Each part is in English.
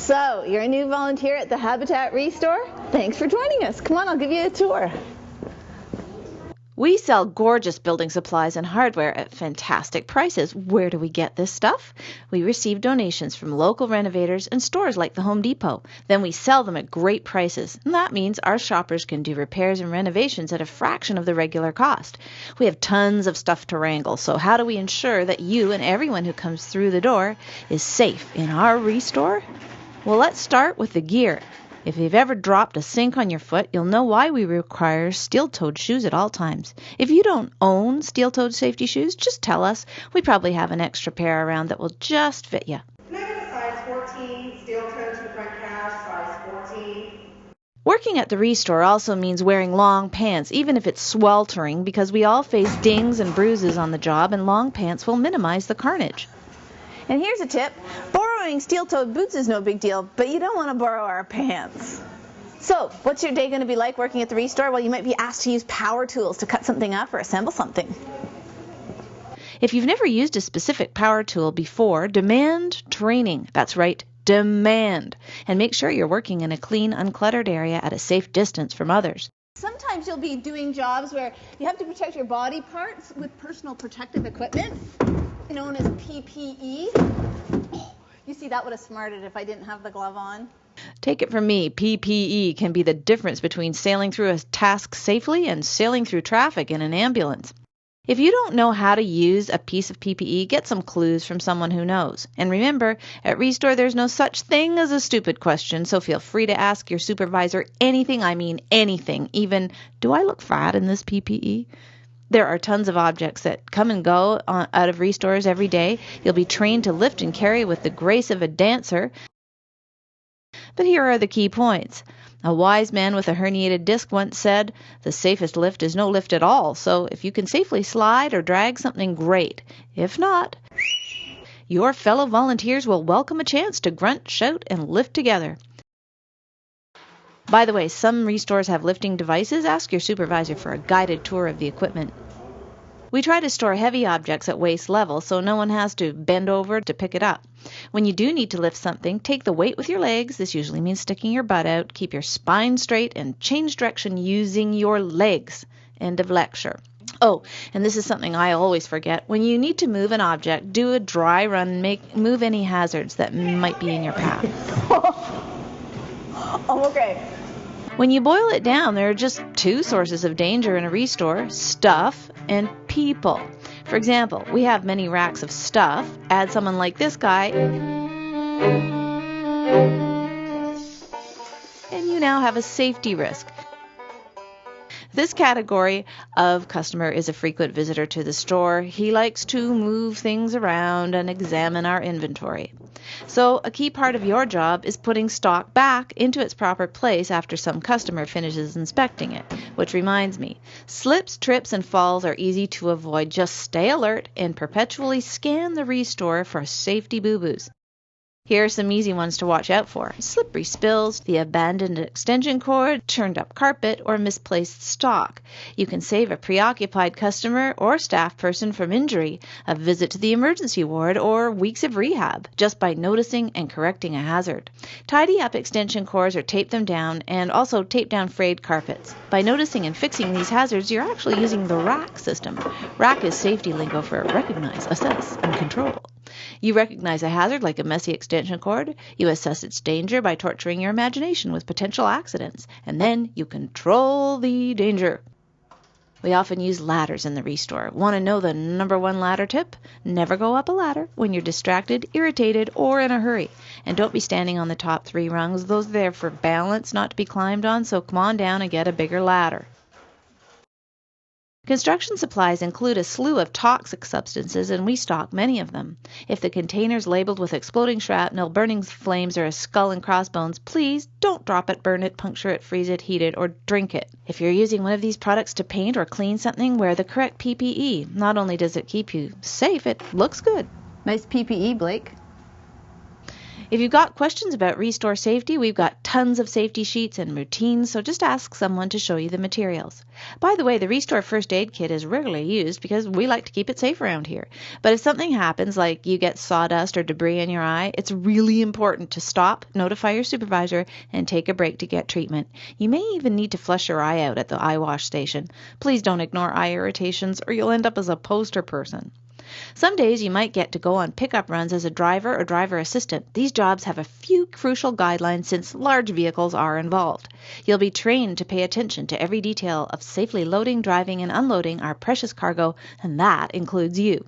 So, you're a new volunteer at the Habitat ReStore? Thanks for joining us. Come on, I'll give you a tour. We sell gorgeous building supplies and hardware at fantastic prices. Where do we get this stuff? We receive donations from local renovators and stores like the Home Depot. Then we sell them at great prices, and that means our shoppers can do repairs and renovations at a fraction of the regular cost. We have tons of stuff to wrangle, so how do we ensure that you and everyone who comes through the door is safe in our ReStore? Well, let's start with the gear. If you've ever dropped a sink on your foot, you'll know why we require steel-toed shoes at all times. If you don't own steel-toed safety shoes, just tell us. We probably have an extra pair around that will just fit you. Can I get a size 14, steel-toed to the front cash, size 14? Working at the ReStore also means wearing long pants, even if it's sweltering, because we all face dings and bruises on the job, and long pants will minimize the carnage. And here's a tip. Borrowing steel-toed boots is no big deal, but you don't want to borrow our pants. So, what's your day going to be like working at the ReStore? Well, you might be asked to use power tools to cut something up or assemble something. If you've never used a specific power tool before, demand training. That's right, demand. And make sure you're working in a clean, uncluttered area at a safe distance from others. Sometimes you'll be doing jobs where you have to protect your body parts with personal protective equipment, known as PPE. Oh, you see, that would have smarted if I didn't have the glove on. Take it from me, PPE can be the difference between sailing through a task safely and sailing through traffic in an ambulance. If you don't know how to use a piece of PPE, get some clues from someone who knows. And remember, at ReStore there's no such thing as a stupid question, so feel free to ask your supervisor anything, I mean anything, even, do I look fat in this PPE? There are tons of objects that come and go out of ReStores every day. You'll be trained to lift and carry with the grace of a dancer. But here are the key points. A wise man with a herniated disc once said, "The safest lift is no lift at all, so if you can safely slide or drag something, great. If not, your fellow volunteers will welcome a chance to grunt, shout, and lift together." By the way, some ReStores have lifting devices. Ask your supervisor for a guided tour of the equipment. We try to store heavy objects at waist level so no one has to bend over to pick it up. When you do need to lift something, take the weight with your legs. This usually means sticking your butt out. Keep your spine straight and change direction using your legs. End of lecture. Oh, and this is something I always forget. When you need to move an object, do a dry run and move any hazards that might be in your path. I'm okay. When you boil it down, there are just two sources of danger in a ReStore: stuff and people. For example, we have many racks of stuff. Add someone like this guy, and you now have a safety risk. This category of customer is a frequent visitor to the store. He likes to move things around and examine our inventory. So a key part of your job is putting stock back into its proper place after some customer finishes inspecting it. Which reminds me, slips, trips, and falls are easy to avoid. Just stay alert and perpetually scan the ReStore for safety boo-boos. Here are some easy ones to watch out for: slippery spills, the abandoned extension cord, turned up carpet, or misplaced stock. You can save a preoccupied customer or staff person from injury, a visit to the emergency ward, or weeks of rehab just by noticing and correcting a hazard. Tidy up extension cords or tape them down, and also tape down frayed carpets. By noticing and fixing these hazards, you're actually using the RAC system. RAC is safety lingo for recognize, assess, and control. You recognize a hazard like a messy extension cord, you assess its danger by torturing your imagination with potential accidents, and then you control the danger. We often use ladders in the ReStore. Want to know the #1 ladder tip? Never go up a ladder when you're distracted, irritated, or in a hurry. And don't be standing on the top 3 rungs. Those are there for balance, not to be climbed on, so come on down and get a bigger ladder. Construction supplies include a slew of toxic substances, and we stock many of them. If the container's labeled with exploding shrapnel, burning flames, or a skull and crossbones, please don't drop it, burn it, puncture it, freeze it, heat it, or drink it. If you're using one of these products to paint or clean something, wear the correct PPE. Not only does it keep you safe, it looks good. Nice PPE, Blake. If you've got questions about ReStore safety, we've got tons of safety sheets and routines, so just ask someone to show you the materials. By the way, the ReStore first aid kit is rarely used because we like to keep it safe around here. But if something happens, like you get sawdust or debris in your eye, it's really important to stop, notify your supervisor, and take a break to get treatment. You may even need to flush your eye out at the eye wash station. Please don't ignore eye irritations or you'll end up as a poster person. Some days you might get to go on pickup runs as a driver or driver assistant. These jobs have a few crucial guidelines since large vehicles are involved. You'll be trained to pay attention to every detail of safely loading, driving, and unloading our precious cargo, and that includes you.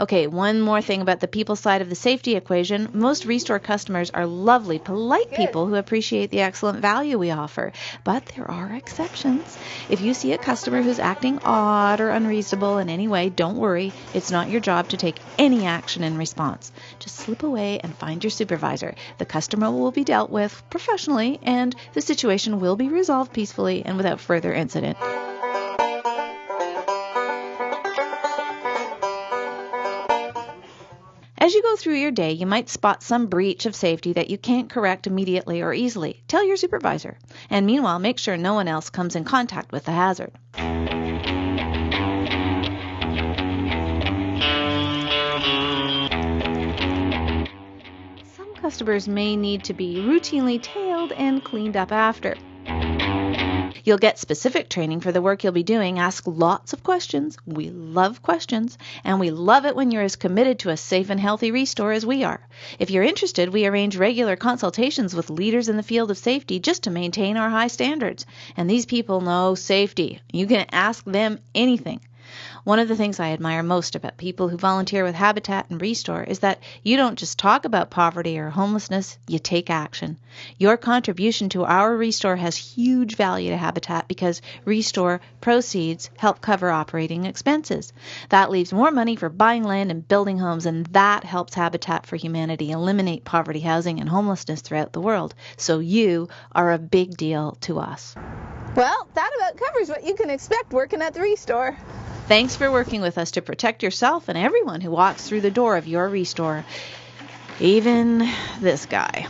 Okay, one more thing about the people side of the safety equation. Most ReStore customers are lovely, polite people who appreciate the excellent value we offer. But there are exceptions. If you see a customer who's acting odd or unreasonable in any way, don't worry. It's not your job to take any action in response. Just slip away and find your supervisor. The customer will be dealt with professionally, and the situation will be resolved peacefully and without further incident. As you go through your day, you might spot some breach of safety that you can't correct immediately or easily. Tell your supervisor. And meanwhile, make sure no one else comes in contact with the hazard. Some customers may need to be routinely tailed and cleaned up after. You'll get specific training for the work you'll be doing. Ask lots of questions. We love questions, and we love it when you're as committed to a safe and healthy ReStore as we are. If you're interested, we arrange regular consultations with leaders in the field of safety just to maintain our high standards. And these people know safety. You can ask them anything. One of the things I admire most about people who volunteer with Habitat and ReStore is that you don't just talk about poverty or homelessness, you take action. Your contribution to our ReStore has huge value to Habitat because ReStore proceeds help cover operating expenses. That leaves more money for buying land and building homes, and that helps Habitat for Humanity eliminate poverty, housing, and homelessness throughout the world. So you are a big deal to us. Well, that about covers what you can expect working at the ReStore. Thanks for working with us to protect yourself and everyone who walks through the door of your ReStore. Even this guy.